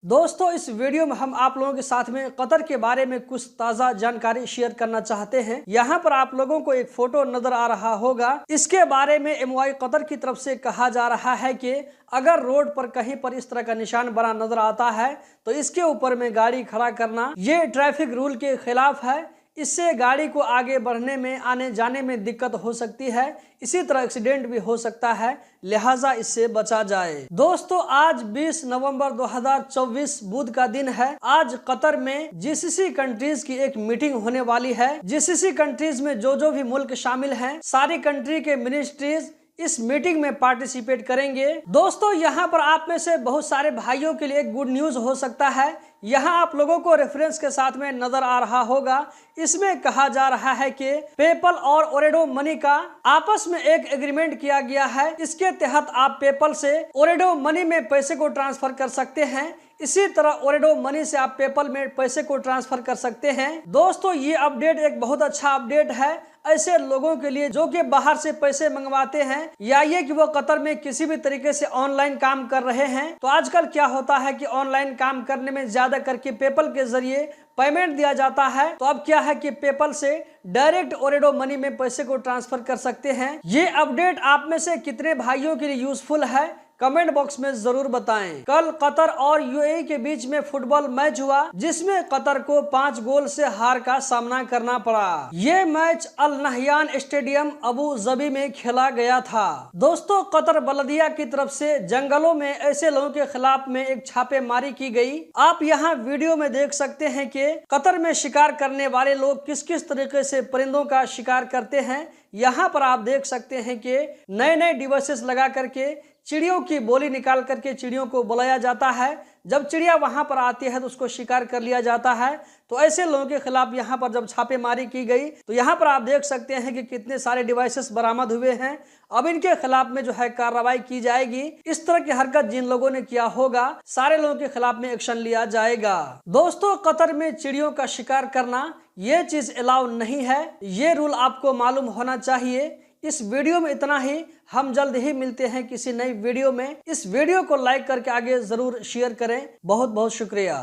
दोस्तों इस वीडियो में हम आप लोगों के साथ में कतर के बारे में कुछ ताज़ा जानकारी शेयर करना चाहते हैं। यहाँ पर आप लोगों को एक फोटो नजर आ रहा होगा। इसके बारे में एमवाई कतर की तरफ से कहा जा रहा है कि अगर रोड पर कहीं पर इस तरह का निशान बना नजर आता है तो इसके ऊपर में गाड़ी खड़ा करना ये ट्रैफिक रूल के खिलाफ है। इससे गाड़ी को आगे बढ़ने में आने जाने में दिक्कत हो सकती है, इसी तरह एक्सीडेंट भी हो सकता है, लिहाजा इससे बचा जाए। दोस्तों आज 20 नवंबर 2024 बुध का दिन है। आज कतर में जीसीसी कंट्रीज की एक मीटिंग होने वाली है। जीसीसी कंट्रीज में जो भी मुल्क शामिल हैं, सारी कंट्री के मिनिस्ट्रीज इस मीटिंग में पार्टिसिपेट करेंगे। दोस्तों यहाँ पर आप में से बहुत सारे भाइयों के लिए एक गुड न्यूज हो सकता है। यहाँ आप लोगों को रेफरेंस के साथ में नजर आ रहा होगा। इसमें कहा जा रहा है कि पेपल और ओरेडो मनी का आपस में एक एग्रीमेंट किया गया है। इसके तहत आप पेपल से ओरेडो मनी में पैसे को ट्रांसफर कर सकते हैं, इसी तरह ओरेडो मनी से आप पेपल में पैसे को ट्रांसफर कर सकते हैं। दोस्तों ये अपडेट एक बहुत अच्छा अपडेट है ऐसे लोगों के लिए जो कि बाहर से पैसे मंगवाते हैं या ये कि वो कतर में किसी भी तरीके से ऑनलाइन काम कर रहे हैं। तो आजकल क्या होता है कि ऑनलाइन काम करने में ज्यादा करके पेपल के जरिए पेमेंट दिया जाता है। तो अब क्या है कि पेपल से डायरेक्ट ओरेडो मनी में पैसे को ट्रांसफर कर सकते हैं। ये अपडेट आप में से कितने भाइयों के लिए यूजफुल है कमेंट बॉक्स में जरूर बताएं। कल कतर और यूएई के बीच में फुटबॉल मैच हुआ जिसमें कतर को 5 गोल से हार का सामना करना पड़ा। ये match Al Nahyan stadium Abu Dhabi में खेला गया था। दोस्तों कतर बलदिया की तरफ से जंगलों में ऐसे लोगों के खिलाफ में एक छापेमारी की गई। आप यहाँ वीडियो में देख सकते हैं कि कतर में शिकार करने वाले लोग किस किस तरीके से परिंदों का शिकार करते हैं। यहाँ पर आप देख सकते हैं कि नए नए डिवाइसेस लगा करके चिड़ियों की बोली निकाल करके चिड़ियों को बुलाया जाता है। जब चिड़िया वहां पर आती है तो उसको शिकार कर लिया जाता है। तो ऐसे लोगों के खिलाफ यहाँ पर जब छापेमारी की गई तो यहाँ पर आप देख सकते हैं कि कितने सारे डिवाइसेस बरामद हुए हैं। अब इनके खिलाफ में जो है कार्रवाई की जाएगी। इस तरह की हरकत जिन लोगों ने किया होगा सारे लोगों के खिलाफ में एक्शन लिया जाएगा। दोस्तों कतर में चिड़ियों का शिकार करना ये चीज अलाउ नहीं है, ये रूल आपको मालूम होना चाहिए। इस वीडियो में इतना ही। हम जल्द ही मिलते हैं किसी नई वीडियो में। इस वीडियो को लाइक करके आगे जरूर शेयर करें। बहुत बहुत शुक्रिया।